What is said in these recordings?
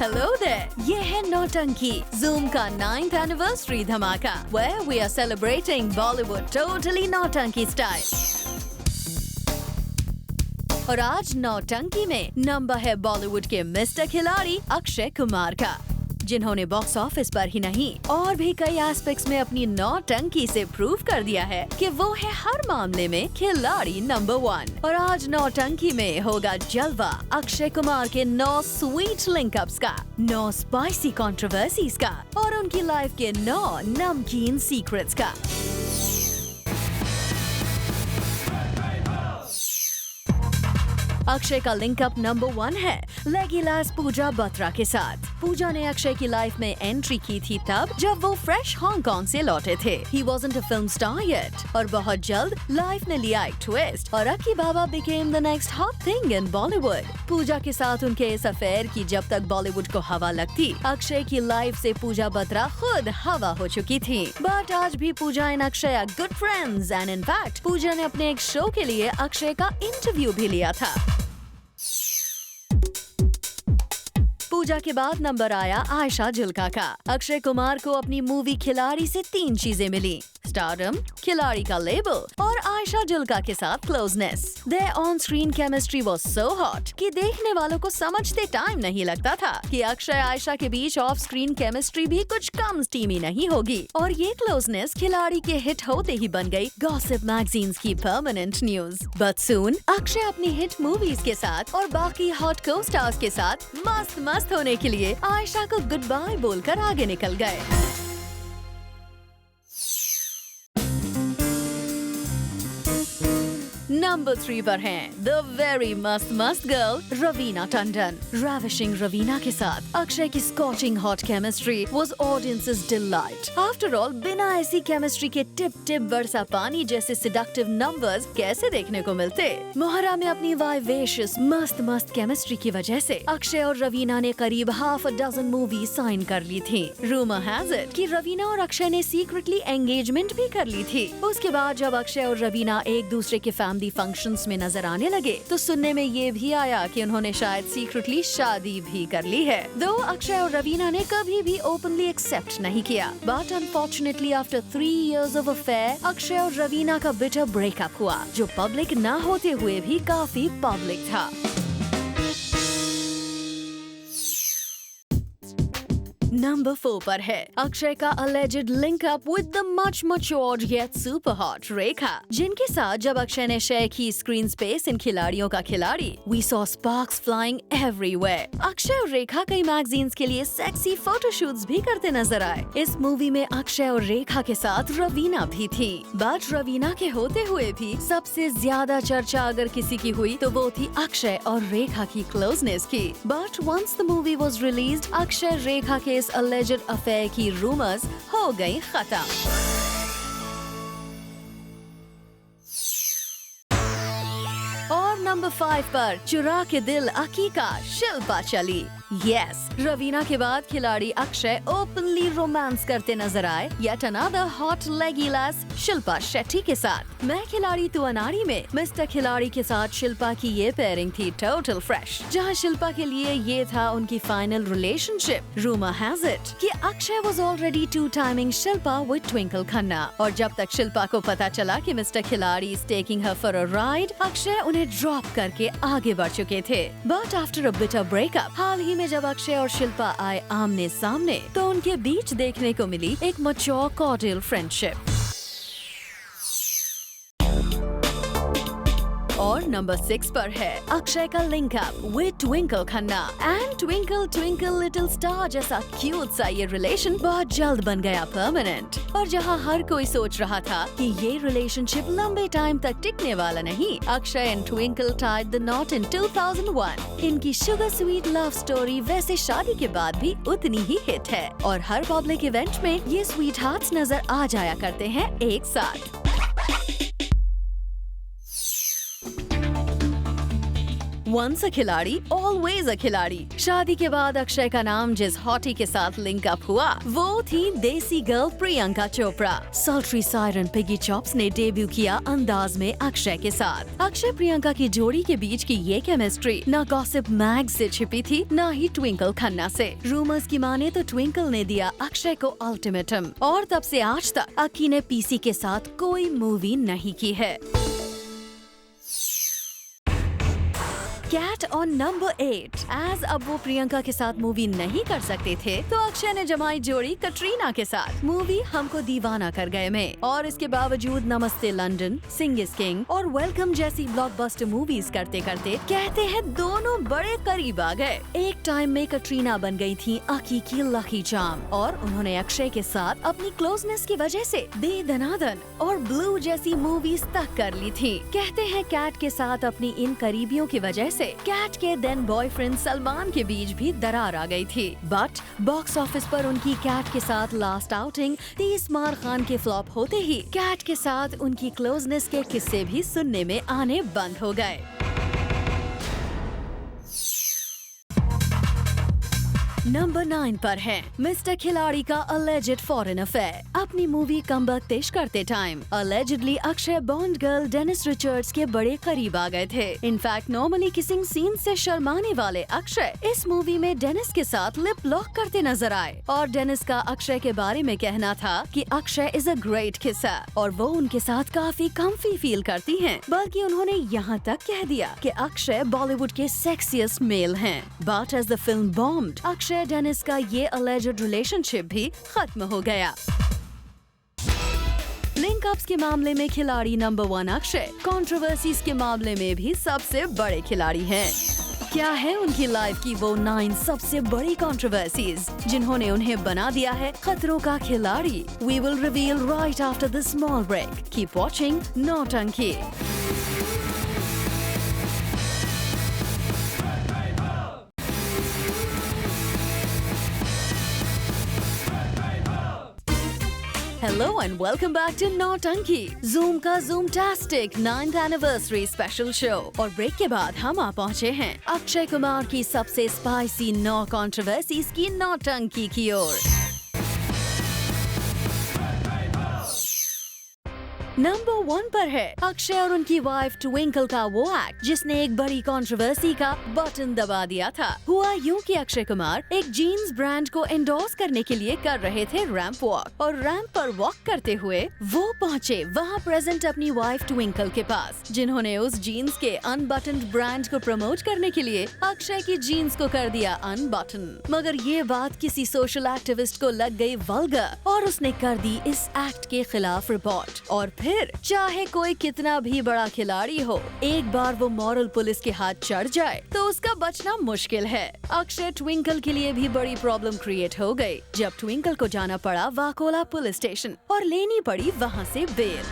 Hello there, ये है नौटंकी, Zoom का 9th एनिवर्सरी धमाका, where we are celebrating Bollywood totally नौटंकी स्टाइल। और आज नौटंकी में नंबर है बॉलीवुड के मिस्टर खिलाड़ी अक्षय कुमार का, जिन्होंने बॉक्स ऑफिस पर ही नहीं और भी कई एस्पेक्ट्स में अपनी नौटंकी से प्रूव कर दिया है कि वो है हर मामले में खिलाड़ी नंबर 1। और आज नौटंकी में होगा जलवा अक्षय कुमार के 9 स्वीट लिंकअप्स का, 9 स्पाइसी कंट्रोवर्सीज का और उनकी लाइफ के 9 नमकीन सीक्रेट्स का। अक्षय का लिंकअप नंबर 1 है लेगीलास पूजा बत्रा के साथ। पूजा ने अक्षय की लाइफ में एंट्री की थी तब जब वो फ्रेश हांगकांग से लौटे थे। He wasn't a film star yet और बहुत जल्द लाइफ ने लिया एक ट्विस्ट और अक्की बाबा became the next hot thing in Bollywood। पूजा के साथ उनके इस अफेयर की जब तक बॉलीवुड को हवा लगती, अक्षय की लाइफ से पूजा बत्रा खुद हवा हो चुकी थी। बट आज भी Pooja and Akshay are good friends and in fact Pooja ने अपने एक शो के लिए अक्षय का इंटरव्यू भी लिया था। पूजा के बाद नंबर आया आयशा जुल्का का। अक्षय कुमार को अपनी मूवी खिलाड़ी से 3 चीजें मिली, स्टारडम, खिलाड़ी का लेबल और आयशा जुल्का के साथ closeness. Their on screen chemistry was so hot कि देखने वालों को समझते टाइम नहीं लगता था कि अक्षय आयशा के बीच ऑफ स्क्रीन केमिस्ट्री भी कुछ कम स्टीमी नहीं होगी। और ये क्लोजनेस खिलाड़ी के हिट होते ही बन गई गॉसिप मैगजीन्स की permanent news. But soon Akshay अपनी हिट मूवीज के साथ और बाकी हॉट को स्टार्स के साथ मस्त होने के लिए आयशा को गुड बाय बोलकर आगे निकल गए। नंबर 3 पर हैं द वेरी मस्त गर्ल रवीना टंडन। रैविशिंग रवीना के साथ अक्षय की scorching hot chemistry was audiences delight. After all बिना ऐसी केमिस्ट्री के टिप बरसा पानी जैसे सिडक्टिव नंबर्स कैसे देखने को मिलते। मोहरा में अपनी वाइवेशियस मस्त केमिस्ट्री की वजह से अक्षय और रवीना ने करीब half a dozen movie sign कर ली थी। रूमर हैज इट कि रवीना और अक्षय ने सीक्रेटली एंगेजमेंट भी कर ली थी। उसके बाद जब अक्षय और रवीना एक दूसरे के फैमिली फंक्शंस में नजर आने लगे तो सुनने में ये भी आया कि उन्होंने शायद सीक्रेटली शादी भी कर ली है। दो अक्षय और रवीना ने कभी भी ओपनली एक्सेप्ट नहीं किया। But unfortunately after 3 years of affair Akshay और रवीना का बिटर ब्रेकअप हुआ, जो पब्लिक न होते हुए भी काफी पब्लिक था। नंबर 4 पर है अक्षय का alleged link up with the much matured yet super hot रेखा, जिनके साथ जब अक्षय ने शेयर की स्क्रीन स्पेस इन खिलाड़ियों का खिलाड़ी, we saw sparks flying everywhere। Akshay और रेखा कई मैगजीन्स के लिए सेक्सी फोटोशूट्स भी करते नजर आए। इस मूवी में अक्षय और रेखा के साथ रवीना भी थी। बट रवीना के होते हुए भी सबसे ज्यादा चर्चा अगर किसी की हुई तो वो थी अक्षय और रेखा की क्लोजनेस की। But once the movie was released Akshay Rekha के इस alleged affair की रूमर्स हो गई खत्म। और नंबर 5 पर चुरा के दिल अकी का शिल्पा चली। यस, रवीना के बाद खिलाड़ी अक्षय ओपनली रोमांस करते नजर आए yet another hot leggy lass Shilpa Shetty के साथ। मैं खिलाड़ी तू अनाड़ी में मिस्टर खिलाड़ी के साथ शिल्पा की ये पेयरिंग थी टोटल फ्रेश, जहां शिल्पा के लिए ये था उनकी final relationship. Rumour has it कि Akshay was already 2 timing Shilpa with Twinkle Khanna, और जब तक शिल्पा को पता चला कि mister Khiladi is taking her for a ride, Akshay उन्हें ड्रॉप करके आगे बढ़ चुके थे। But after a bitter breakup हाल ही में जब अक्षय और शिल्पा आए आमने सामने तो उनके बीच देखने को मिली एक मैच्योर कॉर्डियल फ्रेंडशिप। और नंबर 6 पर है अक्षय का link up with Twinkle Khanna and twinkle little star जैसा क्यूट सा ये रिलेशन बहुत जल्द बन गया परमानेंट। और जहां हर कोई सोच रहा था कि ये रिलेशनशिप लंबे टाइम तक टिकने वाला नहीं, Akshay and twinkle tied the not in 2001। इनकी शुगर स्वीट लव स्टोरी वैसे शादी के बाद भी उतनी ही हिट है और हर पब्लिक इवेंट में ये स्वीट हार्ट्स नजर आ जाया करते हैं एक साथ। वंस अ खिलाड़ी ऑलवेज अ खिलाड़ी। शादी के बाद अक्षय का नाम जिस हॉटी के साथ लिंक अप हुआ वो थी देसी girl Priyanka Chopra. सल्ट्री siren piggy chops ने डेब्यू किया अंदाज में अक्षय के साथ। अक्षय प्रियंका की जोड़ी के बीच की ये केमिस्ट्री न गॉसिप मैग से छिपी थी न ही ट्विंकल खन्ना से। रूमर्स की माने तो ट्विंकल ने दिया अक्षय को अल्टीमेटम और तब से आज तक अक्की ने पीसी के साथ कोई मूवी नहीं की है। Cat on number 8। एज अब वो प्रियंका के साथ मूवी नहीं कर सकते थे तो अक्षय ने जमाई जोड़ी कटरीना के साथ मूवी हमको दीवाना कर गए में। और इसके बावजूद नमस्ते लंदन, सिंग इज किंग और वेलकम जैसी ब्लॉकबस्टर मूवीज करते करते कहते हैं दोनों बड़े करीब आ गए। एक टाइम में कटरीना बन गई थी अक्की की लकी चार्म और उन्होंने अक्षय के साथ अपनी क्लोजनेस की वजह से दे दनादन और ब्लू जैसी मूवीज तक कर ली थी। कहते हैं कैट के साथ अपनी इन करीबियों की वजह से कैट के देन बॉयफ्रेंड सलमान के बीच भी दरार आ गई थी। बट बॉक्स ऑफिस पर उनकी कैट के साथ लास्ट आउटिंग तीसमार खान के फ्लॉप होते ही कैट के साथ उनकी क्लोजनेस के किस्से भी सुनने में आने बंद हो गए। नंबर 9 पर है मिस्टर खिलाड़ी का अलेजेड फॉरेन अफेयर। अपनी मूवी कमबैक पेश करते time allegedly Akshay Bond girl Denise Richards के बड़े करीब आ गए थे। इनफैक्ट नॉर्मली किसिंग सीन से शर्माने वाले अक्षय इस मूवी में डेनिस के साथ लिप लॉक करते नजर आए और डेनिस का अक्षय के बारे में कहना था कि Akshay is a great kisser और वो उनके साथ काफी कम्फी फील करती हैं। बल्कि उन्होंने यहाँ तक कह दिया कि अक्षय बॉलीवुड के सेक्सीएस्ट मेल हैं। But as the film bombed Akshay Denise का ये अलेजेड रिलेशनशिप भी खत्म हो गया। लिंक अप्स के मामले में खिलाड़ी नंबर 1 अक्षय कंट्रोवर्सीज के मामले में भी सबसे बड़े खिलाड़ी हैं। क्या है उनकी लाइफ की वो 9 सबसे बड़ी कंट्रोवर्सीज जिन्होंने उन्हें बना दिया है खतरों का खिलाड़ी? We will reveal right after this small break. Keep watching Nautanki. Hello and welcome back to नौटंकी, Zoom का Zoomtastic 9th Anniversary Special Show। और ब्रेक के बाद हम आ पहुँचे हैं अक्षय कुमार की सबसे स्पाइसी 9 कंट्रोवर्सीज की नौटंकी की ओर। नंबर 1 पर है अक्षय और उनकी वाइफ ट्विंकल का वो एक्ट जिसने एक बड़ी कंट्रोवर्सी का बटन दबा दिया था। हुआ यूं कि अक्षय कुमार एक जीन्स ब्रांड को एंडोर्स करने के लिए कर रहे थे रैंप वॉक और रैंप पर वॉक करते हुए वो पहुंचे वहां प्रेजेंट अपनी वाइफ ट्विंकल के पास, जिन्होंने उस जीन्स के अनबटन्ड ब्रांड को प्रमोट करने के लिए अक्षय की जीन्स को कर दिया अनबटन। मगर ये बात किसी सोशल एक्टिविस्ट को लग गई वल्गर और उसने कर दी इस एक्ट के खिलाफ रिपोर्ट। और फिर चाहे कोई कितना भी बड़ा खिलाड़ी हो, एक बार वो मॉरल पुलिस के हाथ चढ़ जाए तो उसका बचना मुश्किल है। अक्षय ट्विंकल के लिए भी बड़ी प्रॉब्लम क्रिएट हो गई जब ट्विंकल को जाना पड़ा वाकोला पुलिस स्टेशन और लेनी पड़ी वहाँ से बेल।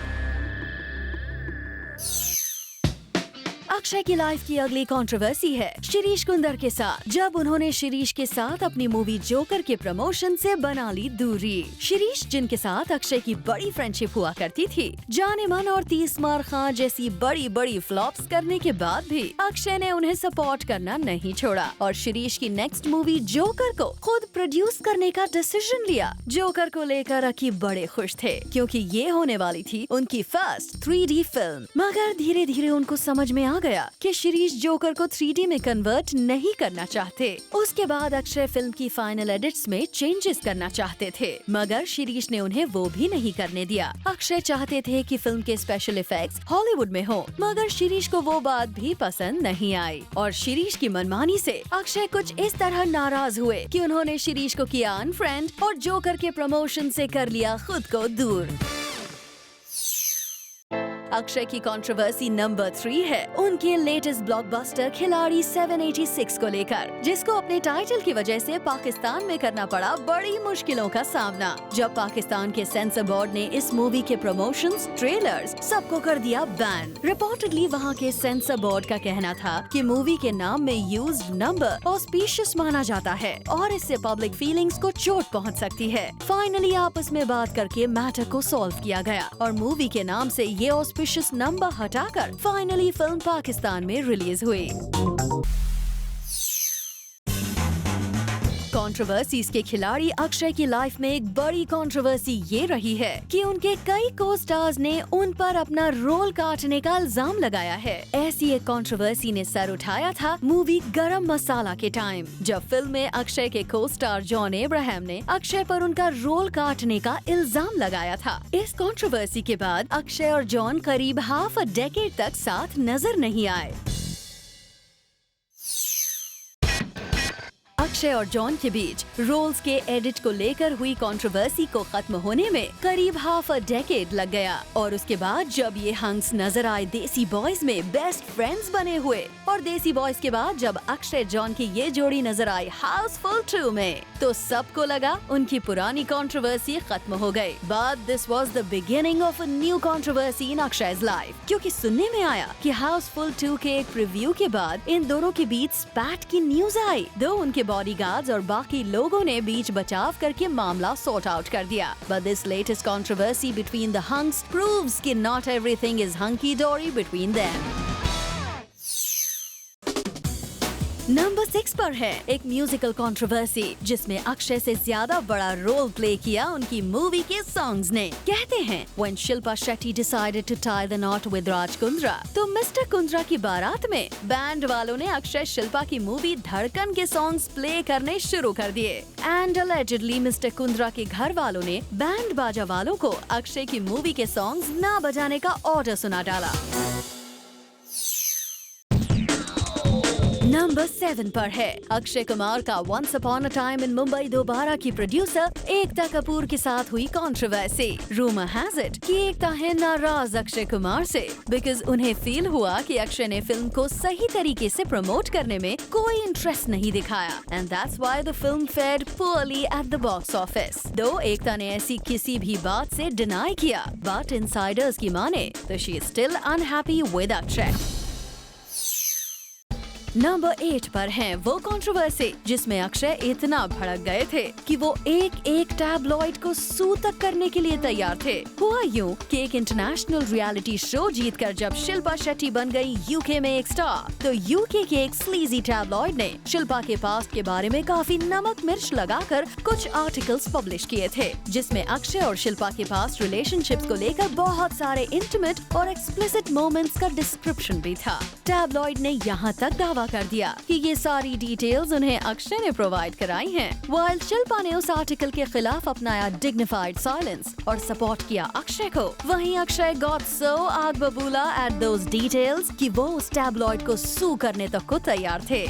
अक्षय की लाइफ की अगली कंट्रोवर्सी है शिरीष कुंदर के साथ, जब उन्होंने शिरीष के साथ अपनी मूवी जोकर के प्रमोशन से बना ली दूरी। शिरीष जिनके साथ अक्षय की बड़ी फ्रेंडशिप हुआ करती थी, जाने मन और तीसमार खां जैसी बड़ी बड़ी फ्लॉप्स करने के बाद भी अक्षय ने उन्हें सपोर्ट करना नहीं छोड़ा और शिरीष की नेक्स्ट मूवी जोकर को खुद प्रोड्यूस करने का डिसीजन लिया। जोकर को लेकर अक्की बड़े खुश थे क्योंकि ये होने वाली थी उनकी फर्स्ट 3D फिल्म। मगर धीरे धीरे उनको समझ में आ गया कि शिरीष जोकर को 3D में कन्वर्ट नहीं करना चाहते। उसके बाद अक्षय फिल्म की फाइनल एडिट्स में चेंजेस करना चाहते थे, मगर शिरीष ने उन्हें वो भी नहीं करने दिया। अक्षय चाहते थे कि फिल्म के स्पेशल इफेक्ट्स हॉलीवुड में हो, मगर शिरीष को वो बात भी पसंद नहीं आई और शिरीष की मनमानी से अक्षय कुछ इस तरह नाराज हुए कि उन्होंने शिरीष को किया अनफ्रेंड और जोकर के प्रमोशन से कर लिया खुद को दूर। अक्षय की कंट्रोवर्सी नंबर 3 है उनके लेटेस्ट ब्लॉकबस्टर खिलाड़ी 786 को लेकर, जिसको अपने टाइटल की वजह से पाकिस्तान में करना पड़ा बड़ी मुश्किलों का सामना। जब पाकिस्तान के सेंसर बोर्ड ने इस मूवी के प्रमोशंस, ट्रेलर्स सबको कर दिया बैन। रिपोर्टेडली वहां के सेंसर बोर्ड का कहना था कि मूवी के नाम में यूज्ड नंबर ऑस्पिशियस माना जाता है और इससे पब्लिक फीलिंग्स को चोट पहुंच सकती है। फाइनली आपस में बात करके मैटर को सॉल्व किया गया और मूवी के नाम से ये ऑस्पिशियस नंबर हटाकर फाइनली फिल्म पाकिस्तान में रिलीज हुई। कंट्रोवर्सीज के खिलाड़ी अक्षय की लाइफ में एक बड़ी कंट्रोवर्सी ये रही है कि उनके कई को स्टार्स ने उन पर अपना रोल काटने का इल्जाम लगाया है। ऐसी एक कंट्रोवर्सी ने सर उठाया था मूवी गरम मसाला के टाइम, जब फिल्म में अक्षय के को स्टार जॉन अब्राहम ने अक्षय पर उनका रोल काटने का इल्जाम लगाया था। इस कंट्रोवर्सी के बाद अक्षय और जॉन करीब हाफ अ डेकेड तक साथ नजर नहीं आए। अक्षय और जॉन के बीच रोल्स के एडिट को लेकर हुई कंट्रोवर्सी को खत्म होने में करीब हाफ अ डेकेड लग गया और उसके बाद जब ये हंग्स नजर आए देसी बॉयज में बेस्ट फ्रेंड्स बने हुए और देसी बॉयज के बाद जब अक्षय जॉन की ये जोड़ी नजर आई हाउसफुल 2 में, तो सबको लगा उनकी पुरानी कंट्रोवर्सी खत्म हो गई। But this was the beginning of a new controversy in अक्षय's लाइफ, क्योंकि सुनने में आया कि हाउसफुल 2 के एक प्रीव्यू के बाद इन दोनों के बीच स्पैट की न्यूज आई, दो उनके बॉडीगार्ड्स और बाकी लोगों ने बीच बचाव करके मामला सॉर्ट आउट कर दिया। But this latest controversy between the hunks proves कि not everything is hunky dory between them. Number 6 पर है एक म्यूजिकल कंट्रोवर्सी जिसमें अक्षय से ज्यादा बड़ा रोल प्ले किया उनकी मूवी के सॉन्ग्स ने। कहते हैं when Shilpa Shetty decided to tie the knot with Raj Kundra, तो मिस्टर कुंद्रा की बारात में बैंड वालों ने अक्षय शिल्पा की मूवी धड़कन के सॉन्ग्स प्ले करने शुरू कर दिए एंड allegedly मिस्टर कुंद्रा के घर वालों ने बैंड बाजा वालों को अक्षय की मूवी के सॉन्ग्स ना बजाने का ऑर्डर सुना डाला। नंबर 7 पर है अक्षय कुमार का Once Upon a Time in Mumbai Dobaara की प्रोड्यूसर एकता कपूर के साथ हुई कंट्रोवर्सी। रूमर हैज इट कि एकता है नाराज अक्षय कुमार से बिकॉज उन्हें फील हुआ कि अक्षय ने फिल्म को सही तरीके से प्रमोट करने में कोई इंटरेस्ट नहीं दिखाया and that's why the film fared poorly at the box office. दो एकता ने ऐसी किसी भी बात से डिनाई किया, बट इनसाइडर्स की माने तो she is still unhappy with Akshay. Number 8 पर है वो कंट्रोवर्सी जिसमें अक्षय इतना भड़क गए थे कि वो एक टैबलॉइड को सू तक करने के लिए तैयार थे। हुआ यूं कि एक इंटरनेशनल रियलिटी शो जीतकर जब शिल्पा शेट्टी बन गई यूके में एक स्टार, तो यूके के एक स्लीजी टैबलॉइड ने शिल्पा के पास्ट के बारे में काफी नमक मिर्च लगाकर कुछ आर्टिकल्स पब्लिश किए थे, जिसमें अक्षय और शिल्पा के पास्ट रिलेशनशिप्स को लेकर बहुत सारे इंटीमेट और एक्सप्लिसिट मोमेंट्स का डिस्क्रिप्शन भी था। टैबलॉइड ने यहाँ तक दावा कर दिया कि ये सारी डिटेल्स उन्हें अक्षय ने प्रोवाइड कराई हैं, व्हाइल शिल्पा ने उस आर्टिकल के खिलाफ अपनाया डिग्निफाइड साइलेंस और सपोर्ट किया अक्षय को। वहीं अक्षय गॉट सो आग बबूला एट दोज डिटेल्स कि वो उस टैबलॉइड को सू करने तक को तैयार थे।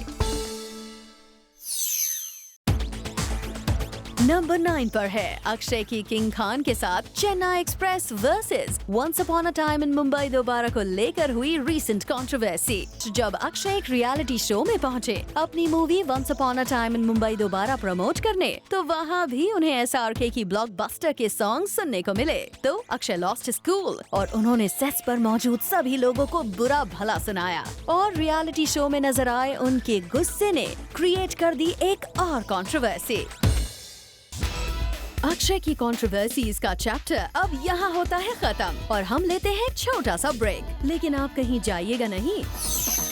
नंबर 9 पर है अक्षय की किंग खान के साथ Chennai Express versus Once Upon a Time in Mumbai Dobaara को लेकर हुई रीसेंट कंट्रोवर्सी। जब अक्षय एक रियलिटी शो में पहुंचे अपनी movie Once Upon a Time in Mumbai Dobaara promote करने, तो वहां भी उन्हें एसआरके की ब्लॉकबस्टर के सॉन्ग सुनने को मिले। तो अक्षय लॉस्ट हिज कूल और उन्होंने सेट्स पर मौजूद सभी लोगों को बुरा भला सुनाया और रियलिटी शो में नजर आए उनके गुस्से ने क्रिएट कर दी एक और कंट्रोवर्सी। अक्षय की कंट्रोवर्सीज का चैप्टर अब यहाँ होता है खत्म और हम लेते हैं छोटा सा ब्रेक। लेकिन आप कहीं जाइएगा नहीं,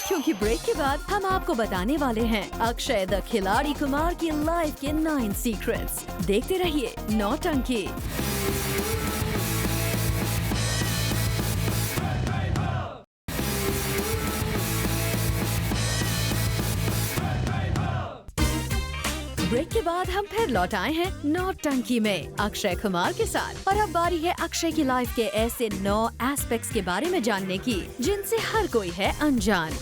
क्योंकि ब्रेक के बाद हम आपको बताने वाले हैं अक्षय द खिलाड़ी कुमार की लाइफ के 9 सीक्रेट्स। देखते रहिए नौटंकी। ब्रेक के बाद हम फिर लौट आए हैं नौटंकी में अक्षय कुमार के साथ और अब बारी है अक्षय की लाइफ के ऐसे 9 एस्पेक्ट्स के बारे में जानने की जिनसे हर कोई है अनजान।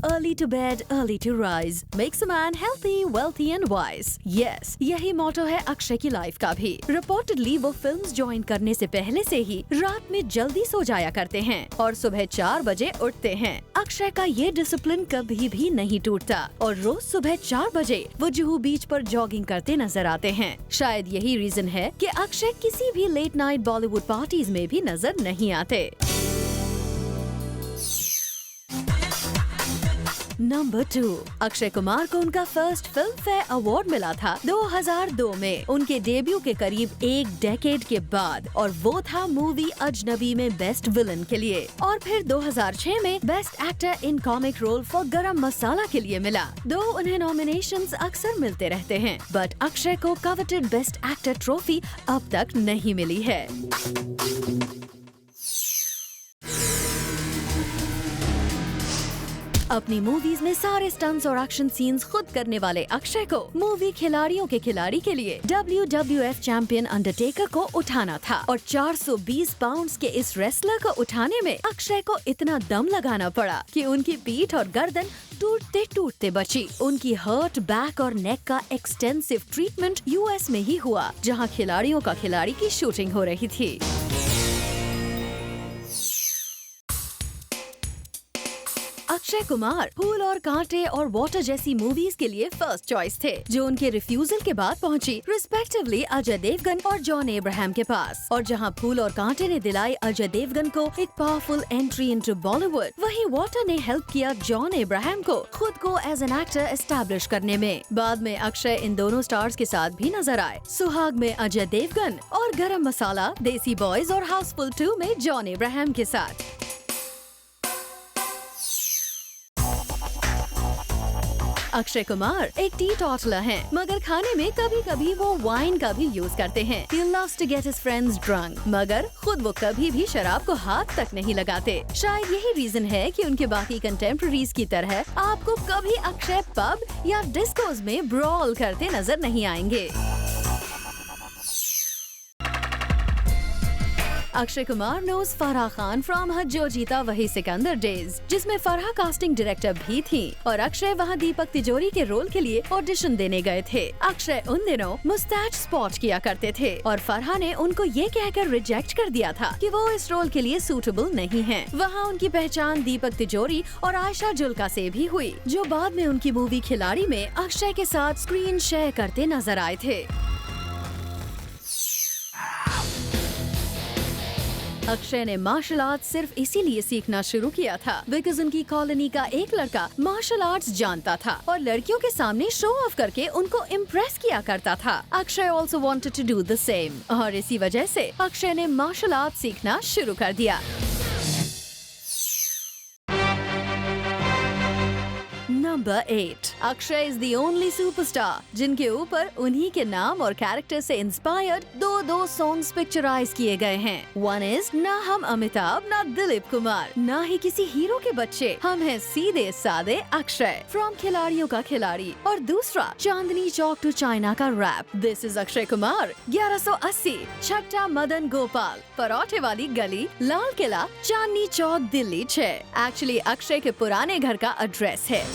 Early to bed, early to rise makes a man healthy, wealthy and wise. Yes, यही मोटो है अक्षय की लाइफ का भी। Reportedly वो फिल्म्स ज्वाइन करने से पहले से ही रात में जल्दी सो जाया करते हैं और सुबह 4 बजे उठते हैं। अक्षय का ये डिसिप्लिन कभी भी नहीं टूटता और रोज सुबह 4 बजे वो जुहू बीच पर जॉगिंग करते नजर आते हैं। शायद यही रीजन है कि अक्षय किसी भी लेट नाइट बॉलीवुड पार्टीज में भी नजर नहीं आते। नंबर 2, अक्षय कुमार को उनका फर्स्ट फिल्म फेयर अवार्ड मिला था 2002 में, उनके डेब्यू के करीब एक डेकेड के बाद, और वो था मूवी अजनबी में बेस्ट विलन के लिए। और फिर 2006 में best actor in comic role for Garam Masala के लिए मिला। दो उन्हें नॉमिनेशंस अक्सर मिलते रहते हैं, बट अक्षय को कवेटेड बेस्ट एक्टर ट्रॉफी अब तक नहीं मिली है। अपनी मूवीज में सारे स्टंट्स और एक्शन सीन्स खुद करने वाले अक्षय को मूवी खिलाड़ियों के खिलाड़ी के लिए WWF चैंपियन अंडरटेकर को उठाना था, और 420 पाउंड्स के इस रेसलर को उठाने में अक्षय को इतना दम लगाना पड़ा कि उनकी पीठ और गर्दन टूटते टूटते बची। उनकी हर्ट बैक और नेक का एक्सटेंसिव ट्रीटमेंट US में ही हुआ, जहां खिलाड़ियों का खिलाड़ी की शूटिंग हो रही थी। अक्षय कुमार फूल और कांटे और वाटर जैसी मूवीज के लिए फर्स्ट चॉइस थे, जो उनके रिफ्यूजल के बाद पहुंची रिस्पेक्टिवली अजय देवगन और जॉन अब्राहम के पास। और जहां फूल और कांटे ने दिलाई अजय देवगन को एक पावरफुल एंट्री इनटू बॉलीवुड, वहीं वाटर ने हेल्प किया जॉन अब्राहम को खुद को एज एन एक्टर एस्टैब्लिश करने में। बाद में अक्षय इन दोनों स्टार्स के साथ भी नजर आए, सुहाग में अजय देवगन और गरम मसाला, देसी बॉयज और हाउसफुल 2 में जॉन अब्राहम के साथ। अक्षय कुमार एक टी टॉटलर हैं, मगर खाने में कभी कभी वो वाइन का भी यूज करते हैं। He loves to get his friends drunk, मगर खुद वो कभी भी शराब को हाथ तक नहीं लगाते। शायद यही रीजन है कि उनके बाकी कंटेम्प्रेरीज की तरह आपको कभी अक्षय पब या डिस्कोज में ब्रॉल करते नजर नहीं आएंगे। अक्षय कुमार नोज फराह खान फ्रॉम हद जो जीता वही सिकंदर डेज, जिसमें फराह कास्टिंग डायरेक्टर भी थी, और अक्षय वहां दीपक तिजोरी के रोल के लिए ऑडिशन देने गए थे। अक्षय उन दिनों मुस्टैच स्पॉट किया करते थे, और फराह ने उनको ये कहकर रिजेक्ट कर दिया था कि वो इस रोल के लिए सूटेबल नहीं हैं। वहाँ उनकी पहचान दीपक तिजोरी और आयशा जुल्का से भी हुई, जो बाद में उनकी मूवी खिलाड़ी में अक्षय के साथ स्क्रीन शेयर करते नजर आए थे। अक्षय ने मार्शल आर्ट्स सिर्फ इसीलिए सीखना शुरू किया था बिकॉज उनकी कॉलोनी का एक लड़का मार्शल आर्ट्स जानता था और लड़कियों के सामने शो ऑफ करके उनको इम्प्रेस किया करता था। Akshay also wanted to do the same, और इसी वजह से अक्षय ने मार्शल आर्ट्स सीखना शुरू कर दिया। Number 8, Akshay is the only superstar जिनके ऊपर उन्हीं के नाम और कैरेक्टर से इंस्पायर्ड दो सॉन्ग्स पिक्चराइज किए गए हैं। वन इज ना हम अमिताभ ना दिलीप कुमार, ना ही किसी हीरो के बच्चे, हम हैं सीधे सादे अक्षय फ्रॉम खिलाड़ियों का खिलाड़ी, और दूसरा चांदनी चौक टू चाइना का rap. This is Akshay Kumar 1180, छठा मदन गोपाल, पराठे वाली गली, लाल किला, चांदनी चौक, दिल्ली 6। एक्चुअली अक्षय के पुराने घर का एड्रेस है।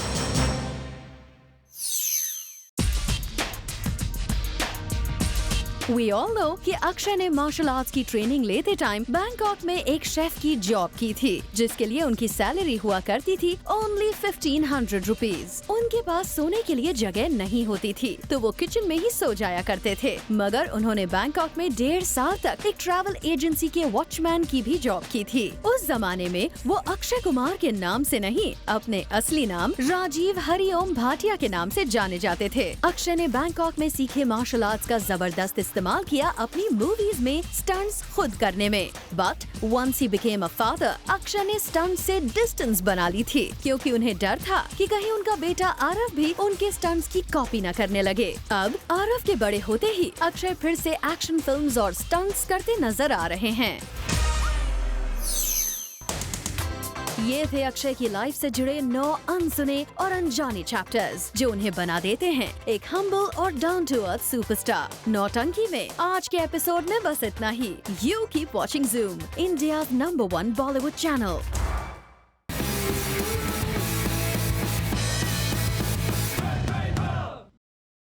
We all know कि अक्षय ने मार्शल आर्ट्स की ट्रेनिंग लेते टाइम बैंकॉक में एक शेफ की जॉब की थी, जिसके लिए उनकी सैलरी हुआ करती थी ओनली 1500 रुपीज। उनके पास सोने के लिए जगह नहीं होती थी, तो वो किचन में ही सो जाया करते थे। मगर उन्होंने बैंकॉक में 1.5 साल तक एक ट्रैवल एजेंसी के वॉचमैन की भी जॉब की थी। उस जमाने में वो अक्षय कुमार के नाम से नहीं, अपने असली नाम राजीव हरिओम भाटिया के नाम से जाने जाते थे। अक्षय ने बैंकॉक में सीखे मार्शल आर्ट्स का जबरदस्त इस्तेमाल किया अपनी मूवीज में स्टंट्स खुद करने में। But once he became a father, Akshay ने स्टंट से डिस्टेंस बना ली थी, क्योंकि उन्हें डर था कि कहीं उनका बेटा आरव भी उनके स्टंट्स की कॉपी न करने लगे। अब आरव के बड़े होते ही अक्षय फिर से एक्शन फिल्म्स और स्टंट्स करते नजर आ रहे हैं। ये थे अक्षय की लाइफ से जुड़े 9 अनसुने और अनजाने चैप्टर्स, जो उन्हें बना देते हैं एक हम्बल और डाउन टू अर्थ सुपरस्टार। नौटंकी में आज के एपिसोड में बस इतना ही। You keep watching Zoom, India's number 1 Bollywood channel.